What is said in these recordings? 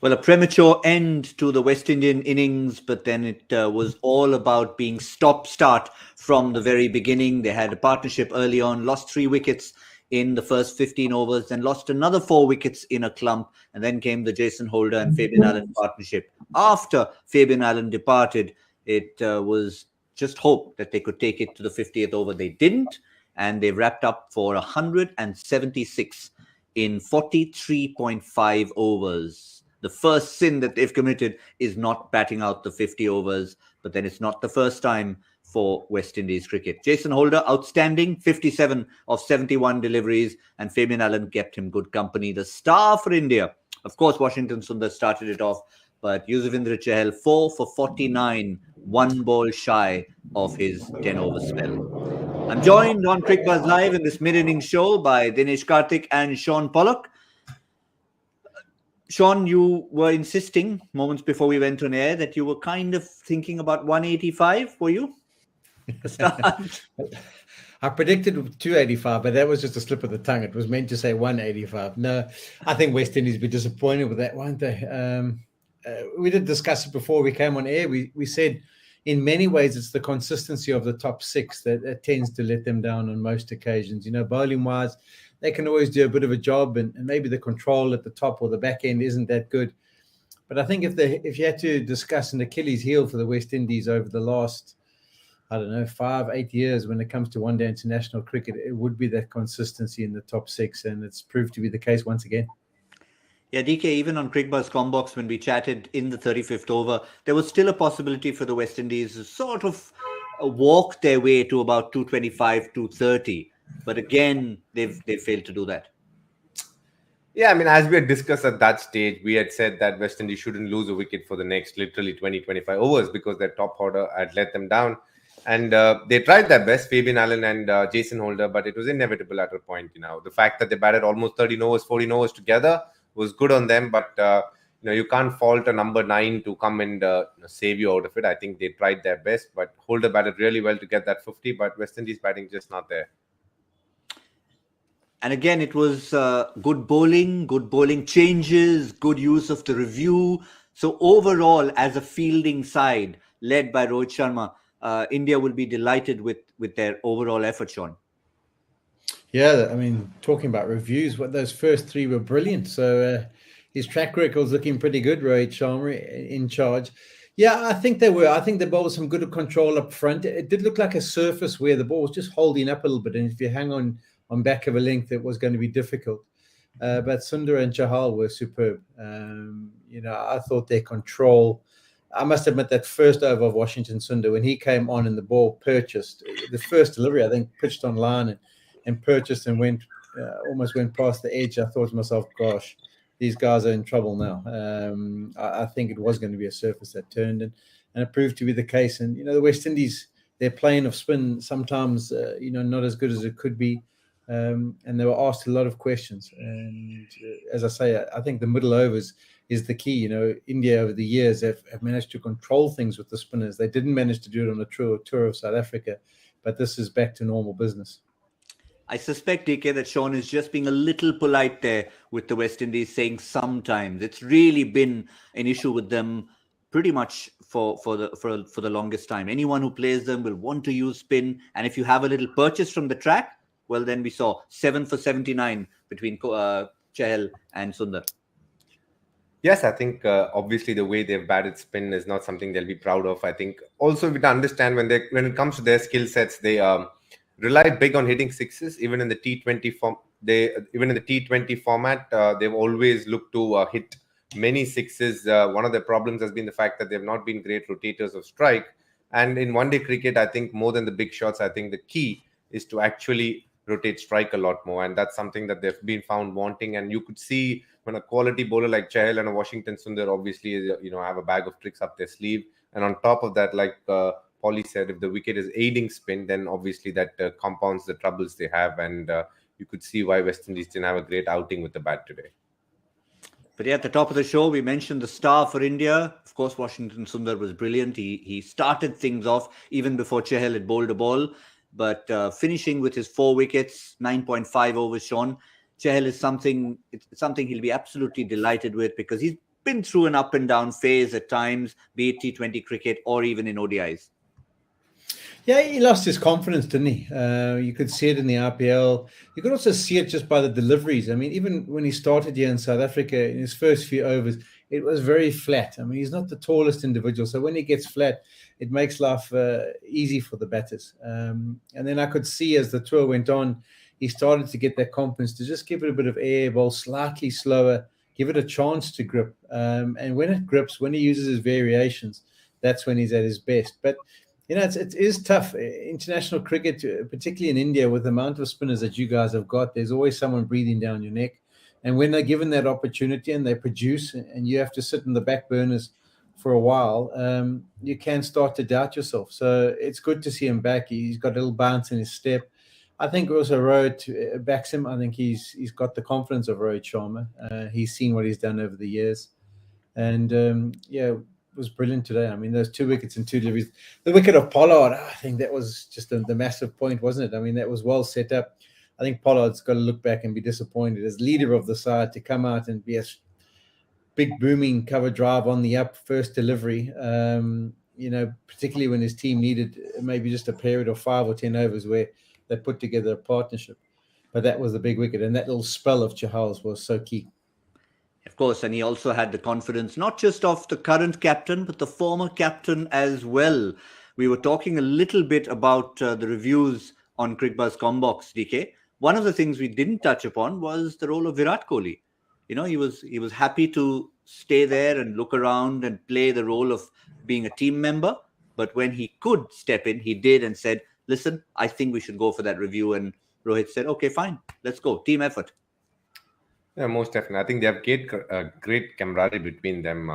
Well, a premature end to the West Indian innings, but then it was all about being stop-start from the very beginning. They had a partnership early on, lost 3 wickets in the first 15 overs, then lost another 4 wickets in a clump, and then came the Jason Holder and Fabian Allen partnership. After Fabian Allen departed, it was just hope that they could take it to the 50th over. They didn't, and they wrapped up for 176 in 43.5 overs. The first sin that they've committed is not batting out the 50 overs, but then it's not the first time for West Indies cricket. Jason Holder, outstanding, 57 of 71 deliveries, and Fabian Allen kept him good company. The star for India, of course, Washington Sundar started it off, but Yuzvendra Chahal, 4 for 49, 1 ball shy of his 10-over spell. I'm joined on Cricbuzz Live in this mid-innings show by Dinesh Karthik and Shaun Pollock. Shaun, you were insisting moments before we went on air that you were kind of thinking about 185, were you? I predicted 285, but that was just a slip of the tongue. It was meant to say 185. No, I think West Indies will be disappointed with that, won't they? We did discuss it before we came on air. We said in many ways it's the consistency of the top 6 that tends to let them down on most occasions. Bowling-wise, they can always do a bit of a job, and maybe the control at the top or the back end isn't that good. But I think if you had to discuss an Achilles heel for the West Indies over the last, 5-8 years when it comes to one-day international cricket, it would be that consistency in the top 6, and it's proved to be the case once again. Yeah, DK, even on Cricbuzz Combox, when we chatted in the 35th over, there was still a possibility for the West Indies to sort of walk their way to about 225, 230. But again, they've failed to do that. Yeah, I mean, as we had discussed at that stage, we had said that West Indies shouldn't lose a wicket for the next literally 20-25 overs because their top order had let them down. And they tried their best, Fabian Allen and Jason Holder, but it was inevitable at a point. The fact that they batted almost 13 overs, 14 overs together was good on them. But, you can't fault a number 9 to come and save you out of it. I think they tried their best, but Holder batted really well to get that 50, but West Indies batting just not there. And again, it was good bowling changes, good use of the review. So overall, as a fielding side led by Rohit Sharma, India will be delighted with their overall effort, Shaun. Yeah, I mean, talking about reviews, those first 3 were brilliant. So his track record's looking pretty good, Rohit Sharma in charge. Yeah, I think they were. I think they bowled some good control up front. It did look like a surface where the ball was just holding up a little bit. And if you hang on back of a length, it was going to be difficult. But Sundar and Chahal were superb. I thought their control, I must admit that first over of Washington Sundar, when he came on and the ball purchased, the first delivery, I think, pitched on line and purchased and almost went past the edge. I thought to myself, gosh, these guys are in trouble now. I think it was going to be a surface that turned, and it proved to be the case. And, the West Indies, their plane of spin sometimes, not as good as it could be. And they were asked a lot of questions. And as I say, I think the middle overs is the key. India over the years have managed to control things with the spinners. They didn't manage to do it on the tour of South Africa, but this is back to normal business. I suspect, DK, that Shaun is just being a little polite there with the West Indies, saying sometimes. It's really been an issue with them pretty much for the longest time. Anyone who plays them will want to use spin, and if you have a little purchase from the track, well, then we saw 7 for 79 between Chahal and Sundar. Yes, I think obviously the way they've batted spin is not something they'll be proud of. I think also we understand when it comes to their skill sets, they rely big on hitting sixes. Even in the T20 format, they've always looked to hit many sixes. One of their problems has been the fact that they've not been great rotators of strike. And in one-day cricket, I think more than the big shots, I think the key is to actually rotate strike a lot more, and that's something that they've been found wanting. And you could see when a quality bowler like Chahal and a Washington Sundar obviously have a bag of tricks up their sleeve, and on top of that, like Polly said, if the wicket is aiding spin, then obviously that compounds the troubles they have, and you could see why West Indies didn't have a great outing with the bat today. But yeah, at the top of the show, we mentioned the star for India. Of course, Washington Sundar was brilliant. He started things off even before Chahal had bowled a ball. But finishing with his 4 wickets, 9.5 overs, Shaun, Chahal is something he'll be absolutely delighted with, because he's been through an up and down phase at times, be it T20 cricket or even in ODIs. Yeah, he lost his confidence, didn't he? You could see it in the IPL. You could also see it just by the deliveries. I mean, even when he started here in South Africa, in his first few overs, it was very flat. I mean, he's not the tallest individual. So when he gets flat, it makes life easy for the batters. And then I could see as the tour went on, he started to get that confidence to just give it a bit of air, bowl slightly slower, give it a chance to grip. And when it grips, when he uses his variations, that's when he's at his best. But it is tough. International cricket, particularly in India, with the amount of spinners that you guys have got, there's always someone breathing down your neck. And when they're given that opportunity and they produce, and you have to sit in the back burners for a while, you can start to doubt yourself. So it's good to see him back. He's got a little bounce in his step. I think also Rohit backs him. I think he's got the confidence of Rohit Sharma. He's seen what he's done over the years. And was brilliant today. I mean, those 2 wickets and 2 deliveries. The wicket of Pollard, I think that was just the massive point, wasn't it? I mean, that was well set up. I think Pollard's got to look back and be disappointed as leader of the side to come out and be a big booming cover drive on the up first delivery. Particularly when his team needed maybe just a period of 5 or 10 overs where they put together a partnership. But that was the big wicket, and that little spell of Chahal's was so key. Of course, and he also had the confidence, not just of the current captain, but the former captain as well. We were talking a little bit about the reviews on Cricbuzz Combox, DK. One of the things we didn't touch upon was the role of Virat Kohli. He was happy to stay there and look around and play the role of being a team member. But when he could step in, he did and said, listen, I think we should go for that review. And Rohit said, okay, fine, let's go. Team effort. Yeah, most definitely. I think they have great camaraderie between them.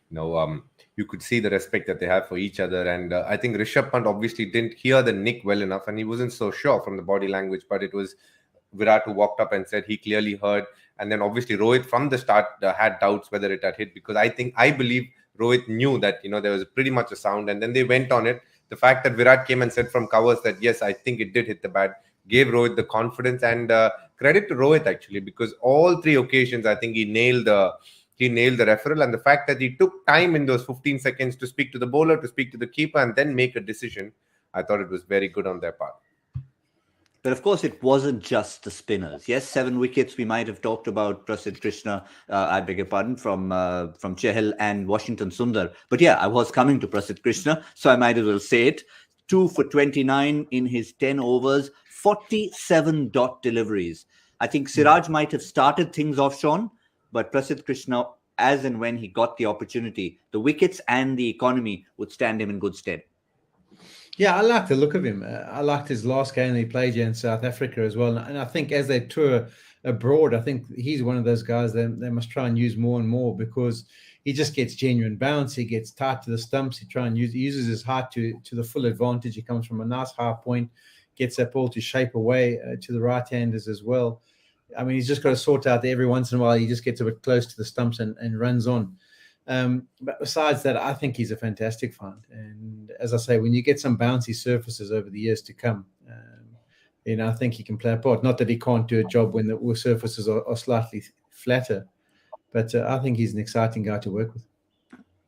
You could see the respect that they have for each other. And I think Rishabh Pant obviously didn't hear the nick well enough, and he wasn't so sure from the body language. But it was Virat who walked up and said he clearly heard. And then obviously Rohit from the start had doubts whether it had hit, because I believe Rohit knew that there was pretty much a sound, and then they went on it. The fact that Virat came and said from covers that yes, I think it did hit the bat, gave Rohit the confidence. And credit to Rohit actually, because all 3 occasions I think he nailed the referral, and the fact that he took time in those 15 seconds to speak to the bowler, to speak to the keeper, and then make a decision, I thought it was very good on their part. But of course, it wasn't just the spinners. Yes, 7 wickets. We might have talked about Prasidh Krishna, I beg your pardon, from Chahal and Washington Sundar. But yeah, I was coming to Prasidh Krishna, so I might as well say it. 2 for 29 in his 10 overs, 47 dot deliveries. I think Siraj might have started things off, Shaun, but Prasidh Krishna, as and when he got the opportunity, the wickets and the economy would stand him in good stead. Yeah, I like the look of him. I liked his last game he played here in South Africa as well. And I think as they tour abroad, I think he's one of those guys that they must try and use more and more, because he just gets genuine bounce. He gets tight to the stumps. He uses his height to the full advantage. He comes from a nice high point, gets that ball to shape away to the right-handers as well. I mean, he's just got to sort out that every once in a while he just gets a bit close to the stumps and runs on. But besides that, I think he's a fantastic find. And as I say, when you get some bouncy surfaces over the years to come, I think he can play a part. Not that he can't do a job when the surfaces are slightly flatter, but I think he's an exciting guy to work with.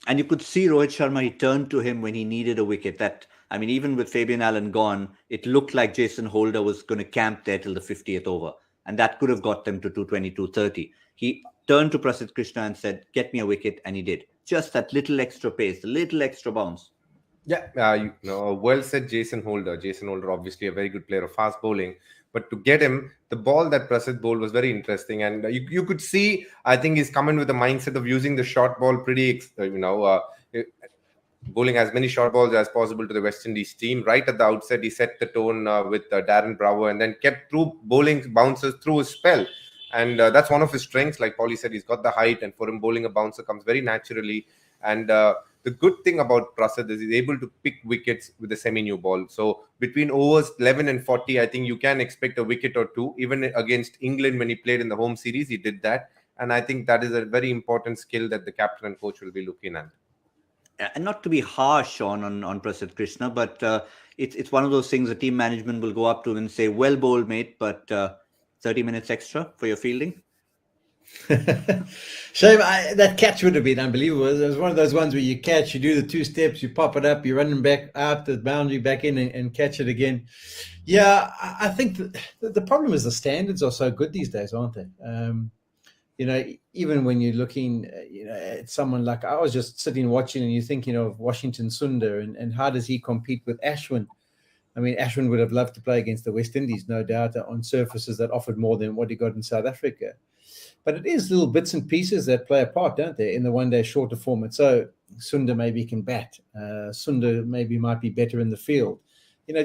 And you could see Rohit Sharma, he turned to him when he needed a wicket. Even with Fabian Allen gone, it looked like Jason Holder was going to camp there till the 50th over. And that could have got them to 220, 230. He turned to Prasidh Krishna and said, get me a wicket. And he did. Just that little extra pace, a little extra bounce. Yeah, well said, Jason Holder. Jason Holder, obviously a very good player of fast bowling. But to get him, the ball that Prasidh bowled was very interesting. And you could see, I think he's come in with the mindset of using the short ball bowling as many short balls as possible to the West Indies team. Right at the outset, he set the tone with Darren Bravo, and then kept through bowling bounces through his spell. And that's one of his strengths. Like Paulie said, he's got the height, and for him, bowling a bouncer comes very naturally. And the good thing about Prasidh is he's able to pick wickets with a semi-new ball. So between overs 11 and 40, I think you can expect a wicket or 2. Even against England when he played in the home series, he did that. And I think that is a very important skill that the captain and coach will be looking at. And not to be harsh on Prasidh Krishna, but it's one of those things the team management will go up to him and say, well bowled, mate, but 30 minutes extra for your fielding. Shame, that catch would have been unbelievable. It was one of those ones where you catch, you do the 2 steps, you pop it up, you're running back out the boundary, back in and catch it again. Yeah, I think the problem is the standards are so good these days, aren't they? Even when you're looking, at someone like, I was just sitting watching and you're thinking of Washington Sundar and how does he compete with Ashwin? I mean, Ashwin would have loved to play against the West Indies, no doubt, on surfaces that offered more than what he got in South Africa. But it is little bits and pieces that play a part, don't they, in the one-day shorter format. So Sundar maybe can bat. Sundar maybe might be better in the field.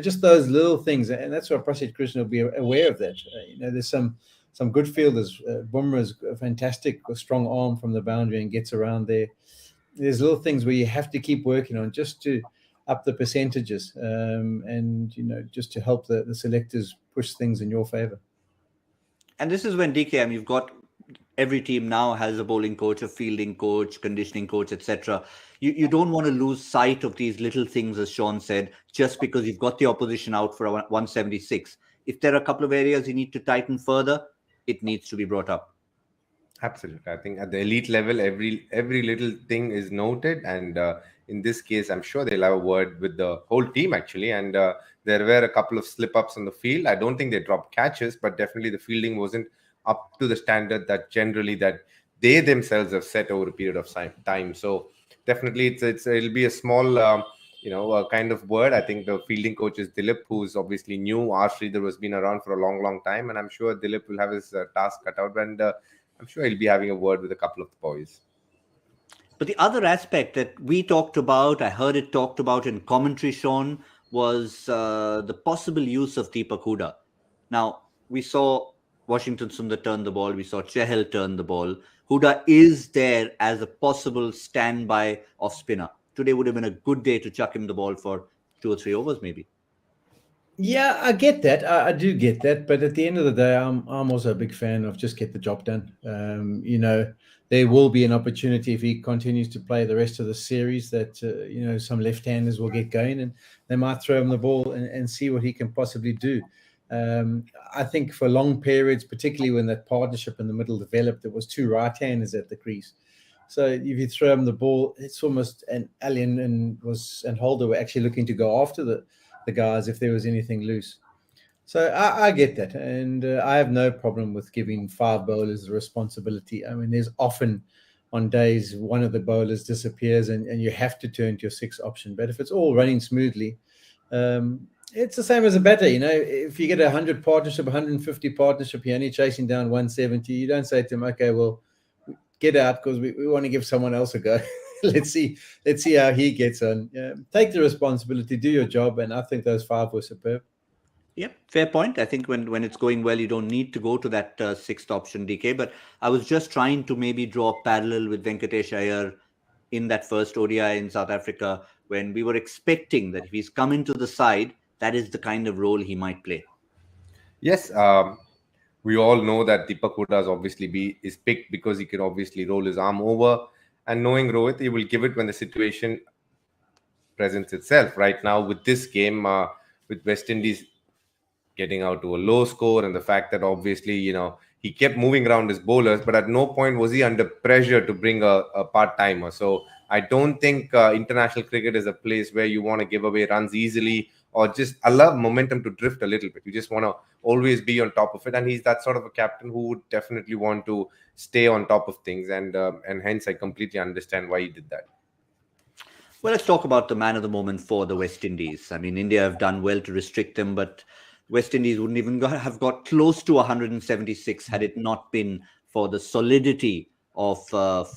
Just those little things. And that's why Prasidh Krishna will be aware of that. There's some good fielders. Bumrah's a fantastic, strong arm from the boundary and gets around there. There's little things where you have to keep working on just to up the percentages and just to help the selectors push things in your favor. And this is when DK, you've got every team now has a bowling coach, a fielding coach, conditioning coach, etc. You don't want to lose sight of these little things, as Shaun said, just because you've got the opposition out for 176. If there are a couple of areas you need to tighten further, it needs to be brought up. Absolutely. I think at the elite level, every little thing is noted. And in this case, I'm sure they'll have a word with the whole team, actually. And there were a couple of slip-ups on the field. I don't think they dropped catches, but definitely the fielding wasn't up to the standard that generally that they themselves have set over a period of time. So definitely it'll be a small kind of word. I think the fielding coach is Dilip, who's obviously new. R. Sridhar has been around for a long time, and I'm sure Dilip will have his task cut out, and I'm sure he'll be having a word with a couple of the boys. But the other aspect that we talked about, I heard it talked about in commentary, Shaun, was the possible use of Deepak Hooda. Now, we saw Washington Sundar turn the ball. We saw Chahal turn the ball. Hooda is there as a possible standby off spinner. Today would have been a good day to chuck him the ball for 2 or 3 overs, maybe. Yeah, I get that. I do get that. But at the end of the day, I'm also a big fan of just get the job done. There will be an opportunity if he continues to play the rest of the series that, some left-handers will get going and they might throw him the ball and see what he can possibly do. I think for long periods, particularly when that partnership in the middle developed, there was 2 right-handers at the crease. So if you throw him the ball, it's almost an Allen and Holder were actually looking to go after the guys if there was anything loose. So I get that. And I have no problem with giving 5 bowlers the responsibility. I mean, there's often on days one of the bowlers disappears and you have to turn to your 6th option. But if it's all running smoothly, it's the same as a batter. If you get 100 partnership, 150 partnership, you're only chasing down 170. You don't say to him, okay, well, get out because we want to give someone else a go. Let's see how he gets on. Take the responsibility, do your job, and I think those 5 were superb. Yep, fair point. I think when it's going well, you don't need to go to that 6th option, DK. But I was just trying to maybe draw a parallel with Venkatesh Iyer in that first ODI in South Africa when we were expecting that if he's come into the side, that is the kind of role he might play. Yes, we all know that Deepak Hooda is picked because he can obviously roll his arm over. And knowing Rohit, he will give it when the situation presents itself. Right now, with this game, with West Indies getting out to a low score and the fact that obviously, he kept moving around his bowlers, but at no point was he under pressure to bring a part-timer. So I don't think international cricket is a place where you want to give away runs easily or just allow momentum to drift a little bit. You just want to always be on top of it. And he's that sort of a captain who would definitely want to stay on top of things. And hence, I completely understand why he did that. Well, let's talk about the man of the moment for the West Indies. I mean, India have done well to restrict them, but West Indies wouldn't even have got close to 176 had it not been for the solidity of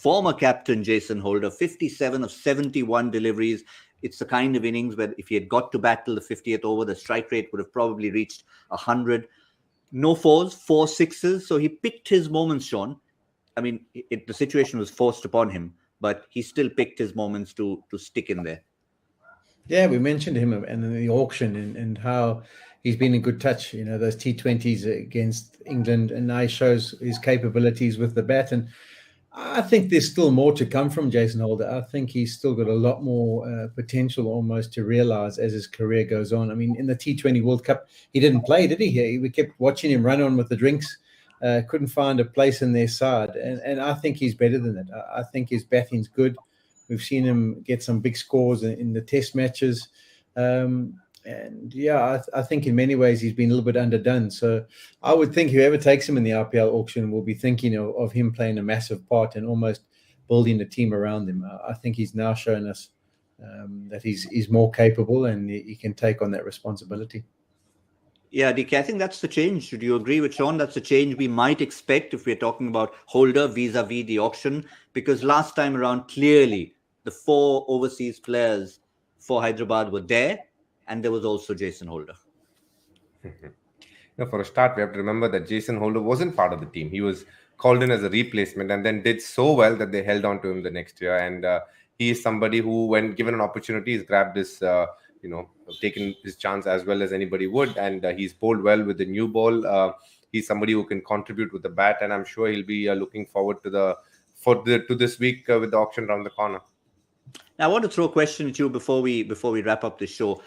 former captain Jason Holder. 57 of 71 deliveries. It's the kind of innings where if he had got to bat till the 50th over, the strike rate would have probably reached 100. No 4s, 4 6s. So he picked his moments, Shaun. I mean, the situation was forced upon him, but he still picked his moments to stick in there. Yeah, we mentioned him and the auction and how he's been in good touch, those T20s against England, and now he shows his capabilities with the bat. And I think there's still more to come from Jason Holder. I think he's still got a lot more potential almost to realize as his career goes on. I mean, in the T20 World Cup, he didn't play, did he? We kept watching him run on with the drinks couldn't find a place in their side. And I think he's better than that. I think his batting's good. We've seen him get some big scores in the test matches. And yeah, I think in many ways he's been a little bit underdone. So I would think whoever takes him in the RPL auction will be thinking of him playing a massive part and almost building a team around him. I think he's now shown us that he's more capable and he can take on that responsibility. Yeah, DK, I think that's the change. Should you agree with Shaun? That's the change we might expect if we're talking about Holder vis-a-vis the auction. Because last time around, clearly, the 4 overseas players for Hyderabad were there. And there was also Jason Holder. Now, for a start, we have to remember that Jason Holder wasn't part of the team. He was called in as a replacement and then did so well that they held on to him the next year. And he is somebody who, when given an opportunity, has grabbed his, taken his chance as well as anybody would. And he's bowled well with the new ball. He's somebody who can contribute with the bat. And I'm sure he'll be looking forward to this week with the auction around the corner. Now, I want to throw a question at you before we wrap up this show.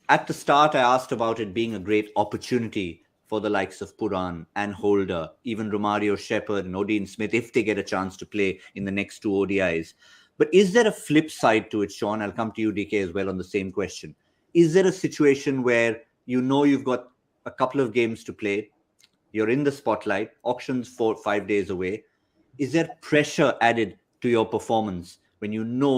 At the start, I asked about it being a great opportunity for the likes of Puran and Holder, even Romario Shepherd and Odean Smith, if they get a chance to play in the next 2 ODIs. But is there a flip side to it, Shaun? I'll come to you, DK, as well on the same question. Is there a situation where you've got a couple of games to play, you're in the spotlight, auction's 4-5 days away? Is there pressure added to your performance when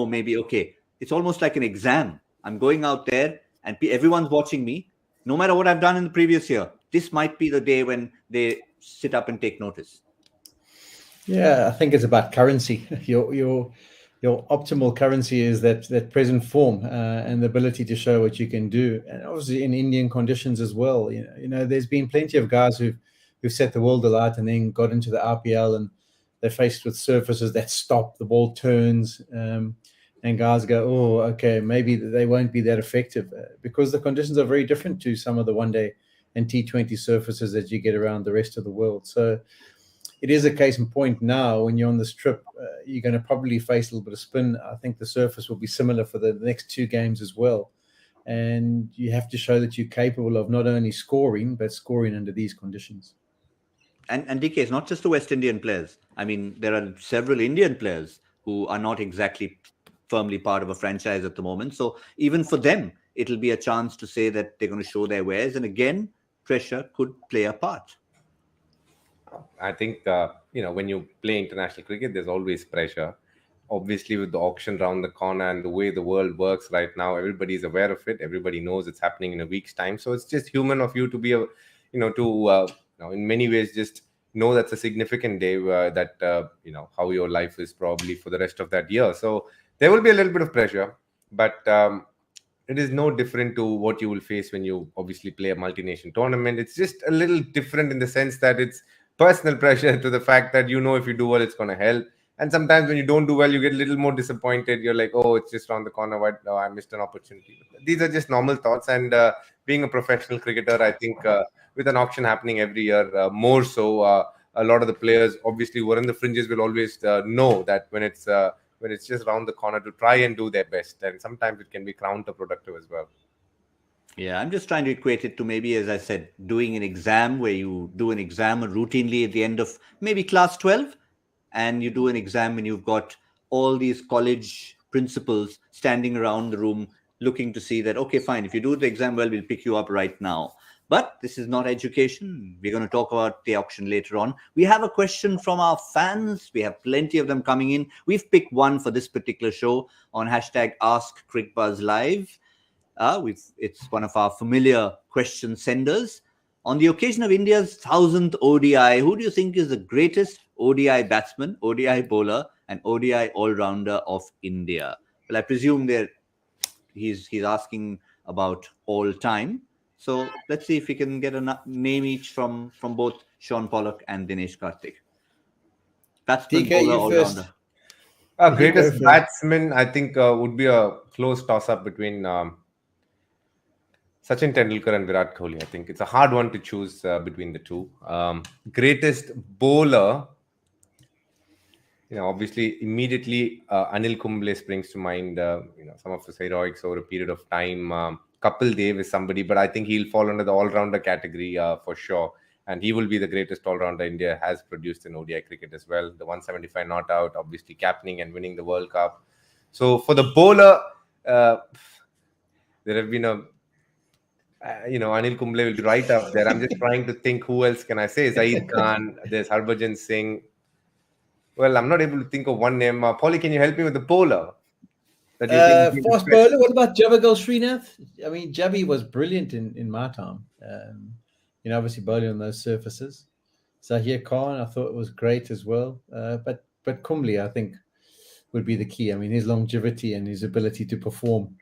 maybe, okay, it's almost like an exam. I'm going out there, and everyone's watching me, no matter what I've done in the previous year. This might be the day when they sit up and take notice. Yeah, I think it's about currency. Your optimal currency is that present form and the ability to show what you can do. And obviously in Indian conditions as well. There's been plenty of guys who've set the world alight and then got into the RPL and they're faced with surfaces that stop, the ball turns, and guys go, oh, okay, maybe they won't be that effective because the conditions are very different to some of the one-day and T20 surfaces that you get around the rest of the world. So it is a case in point now when you're on this trip, you're going to probably face a little bit of spin. I think the surface will be similar for the next 2 games as well. And you have to show that you're capable of not only scoring, but scoring under these conditions. And DK, it's not just the West Indian players. I mean, there are several Indian players who are not exactly firmly part of a franchise at the moment. So even for them, it'll be a chance to say that they're going to show their wares. And again, pressure could play a part. I think, when you play international cricket, there's always pressure. Obviously, with the auction around the corner and the way the world works right now, everybody's aware of it. Everybody knows it's happening in a week's time. So it's just human of you to be, in many ways, just know that's a significant day how your life is probably for the rest of that year. So there will be a little bit of pressure, but it is no different to what you will face when you obviously play a multi-nation tournament. It's just a little different in the sense that it's personal pressure to the fact that if you do well, it's going to help. And sometimes when you don't do well, you get a little more disappointed. You're like, oh, it's just around the corner. What? No, I missed an opportunity. These are just normal thoughts. And being a professional cricketer, I think with an auction happening every year, more so, a lot of the players obviously who are in the fringes will always know that when it's just around the corner to try and do their best. And sometimes it can be counterproductive as well. Yeah, I'm just trying to equate it to maybe, as I said, doing an exam where you do an exam routinely at the end of maybe class 12, and you do an exam when you've got all these college principals standing around the room looking to see that, okay, fine, if you do the exam well, we'll pick you up right now. But this is not education. We're going to talk about the auction later on. We have a question from our fans. We have plenty of them coming in. We've picked one for this particular show on hashtag Ask Cricbuzz Live. It's one of our familiar question senders. On the occasion of India's 1000th ODI, who do you think is the greatest ODI batsman, ODI bowler, and ODI all-rounder of India? Well, I presume he's asking about all time. So let's see if we can get a name each from both Shaun Pollock and Dinesh Karthik. Batsman, DK, bowler, all-rounder. Greatest batsman, I think, would be a close toss-up between Sachin Tendulkar and Virat Kohli. I think it's a hard one to choose between the two. Greatest bowler, obviously, immediately Anil Kumble springs to mind. Some of his heroics over a period of time. Kapil Dev is somebody, but I think he'll fall under the all-rounder category for sure. And he will be the greatest all-rounder India has produced in ODI cricket as well. The 175 not out, obviously captaining and winning the World Cup. So for the bowler, there have been Anil Kumble will be right up there. I'm just trying to think who else can I say. Zaid Khan, there's Harbhajan Singh. Well, I'm not able to think of one name. Paulie, can you help me with the bowler? That you think Fast bowler. What about Javagal Srinath? I mean, Javi was brilliant in my time. Obviously bowling on those surfaces. Zahir Khan, I thought it was great as well. But Kumble, I think, would be the key. I mean, his longevity and his ability to perform,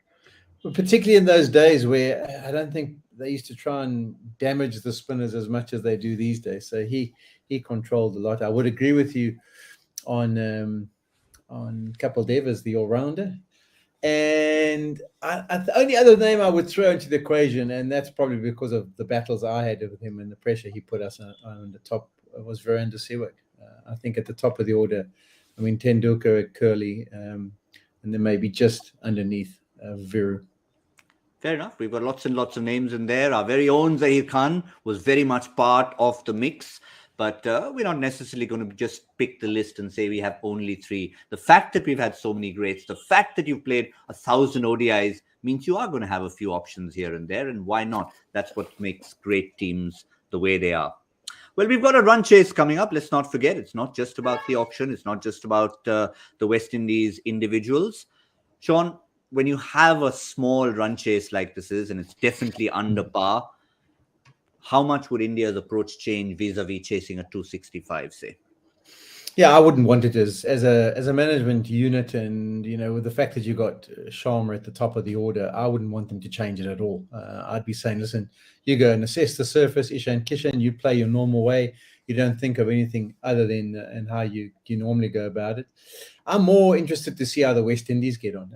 but particularly in those days where I don't think they used to try and damage the spinners as much as they do these days. So he controlled a lot. I would agree with you on Kapil Dev as the all-rounder. And the only other name I would throw into the equation, and that's probably because of the battles I had with him and the pressure he put us on the top, was Virender Sehwag. I think at the top of the order, I mean, Tendulkar, Kohli, and then maybe just underneath Viru. Fair enough. We've got lots and lots of names in there. Our very own Zahir Khan was very much part of the mix. But we're not necessarily going to just pick the list and say we have only 3. The fact that we've had so many greats, the fact that you've played 1,000 ODIs means you are going to have a few options here and there. And why not? That's what makes great teams the way they are. Well, we've got a run chase coming up. Let's not forget, it's not just about the auction. It's not just about the West Indies individuals. Shaun, when you have a small run chase like this is, and it's definitely under par, how much would India's approach change vis-a-vis chasing a 265, say? Yeah, I wouldn't want it as a management unit, and with the fact that you got Sharma at the top of the order, I wouldn't want them to change it at all. I'd be saying, listen, you go and assess the surface, Ishan Kishan, you play your normal way. You don't think of anything other than and how you normally go about it. I'm more interested to see how the West Indies get on.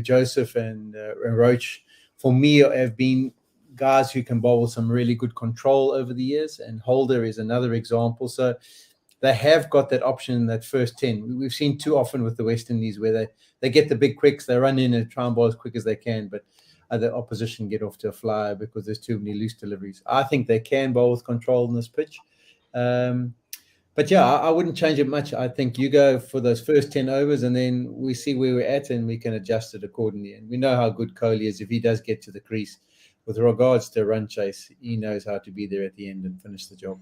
Joseph and Roach, for me, have been guys who can bowl with some really good control over the years, and Holder is another example. So they have got that option in that first 10. We've seen too often with the West Indies where they get the big quicks, they run in and try and bowl as quick as they can, but other opposition get off to a flyer because there's too many loose deliveries. I think they can bowl with control in this pitch. But yeah, I wouldn't change it much. I think you go for those first 10 overs and then we see where we're at and we can adjust it accordingly. And we know how good Kohli is if he does get to the crease. With regards to run chase, he knows how to be there at the end and finish the job.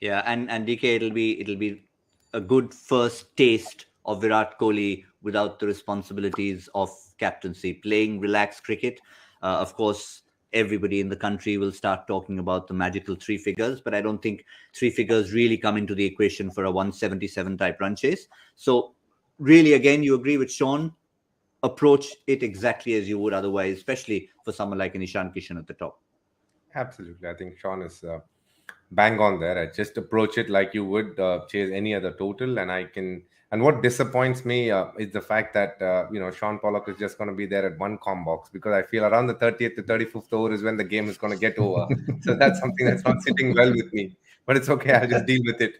Yeah, and DK, it'll be a good first taste of Virat Kohli without the responsibilities of captaincy, playing relaxed cricket. Of course, everybody in the country will start talking about the magical 3 figures, but I don't think 3 figures really come into the equation for a 177 type run chase. So really, again, you agree with Shaun, approach it exactly as you would otherwise, especially for someone like an Ishan Kishan at the top. Absolutely. I think Shaun is bang on there. I just approach it like you would chase any other total. And what disappoints me is the fact that, Shaun Pollock is just going to be there at one com box, because I feel around the 30th to 35th over is when the game is going to get over. So that's something that's not sitting well with me. But it's okay. I'll just deal with it.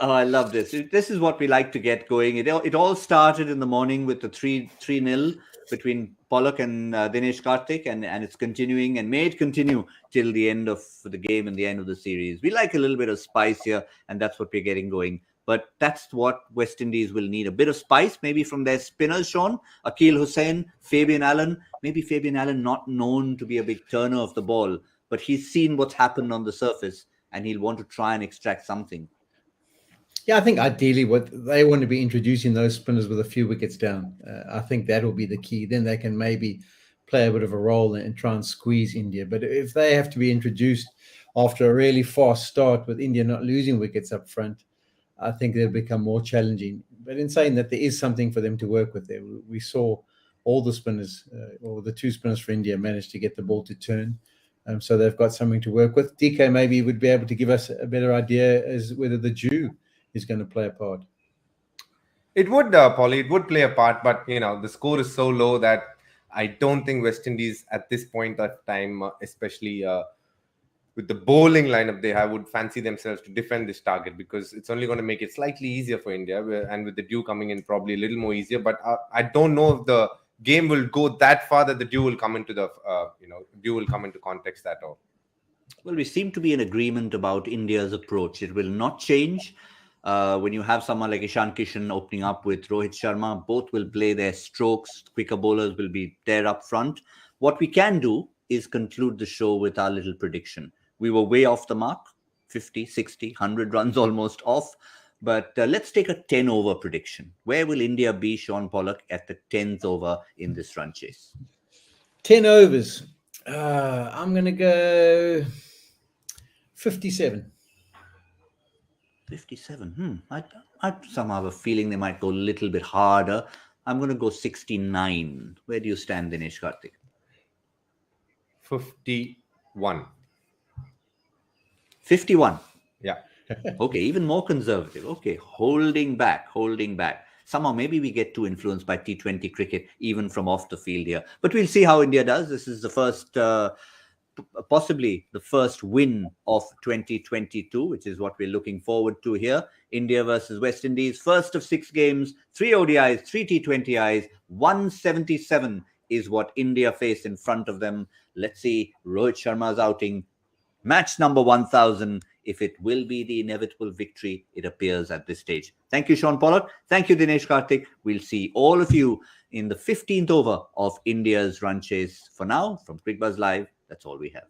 Oh, I love this. This is what we like to get going. It all started in the morning with the 3-0 between Pollock and Dinesh Karthik, and it's continuing, and may it continue till the end of the game and the end of the series. We like a little bit of spice here, and that's what we're getting going. But that's what West Indies will need. A bit of spice, maybe from their spinners, Shaun. Akeal Hussain, Fabian Allen. Maybe Fabian Allen not known to be a big turner of the ball, but he's seen what's happened on the surface, and he'll want to try and extract something. Yeah, I think ideally what they want to be introducing those spinners with a few wickets down. I think that will be the key. Then they can maybe play a bit of a role and try and squeeze India. But if they have to be introduced after a really fast start with India not losing wickets up front, I think they'll become more challenging. But in saying that, there is something for them to work with there. We saw all the spinners, or the 2 spinners for India, managed to get the ball to turn. So they've got something to work with. DK maybe would be able to give us a better idea as whether the Jew is going to play a part. It would, Paulie, it would play a part, but the score is so low that I don't think West Indies at this point of time, especially with the bowling lineup they have, would fancy themselves to defend this target, because it's only going to make it slightly easier for India, and with the dew coming in, probably a little more easier. But I don't know if the game will go that far that the dew will come into context at all. Well, we seem to be in agreement about India's approach. It will not change. When you have someone like Ishan Kishan opening up with Rohit Sharma, both will play their strokes. Quicker bowlers will be there up front. What we can do is conclude the show with our little prediction. We were way off the mark, 50, 60, 100 runs almost off. But let's take a 10-over prediction. Where will India be, Shaun Pollock, at the 10th over in this run chase? 10 overs. I'm going to go 57. 57. I somehow have a feeling they might go a little bit harder. I'm going to go 69. Where do you stand, Dinesh Karthik? 51. 51. Yeah. Okay, even more conservative. Okay, holding back. Somehow maybe we get too influenced by T20 cricket, even from off the field here. But we'll see how India does. This is the first, possibly the first win of 2022, which is what we're looking forward to here. India versus West Indies, first of 6 games, 3 ODIs, 3 T20Is, 177 is what India face in front of them. Let's see Rohit Sharma's outing. Match number 1000, if it will be the inevitable victory, it appears at this stage. Thank you, Shaun Pollock. Thank you, Dinesh Karthik. We'll see all of you in the 15th over of India's run chase. For now, from Cricbuzz Live, that's all we have.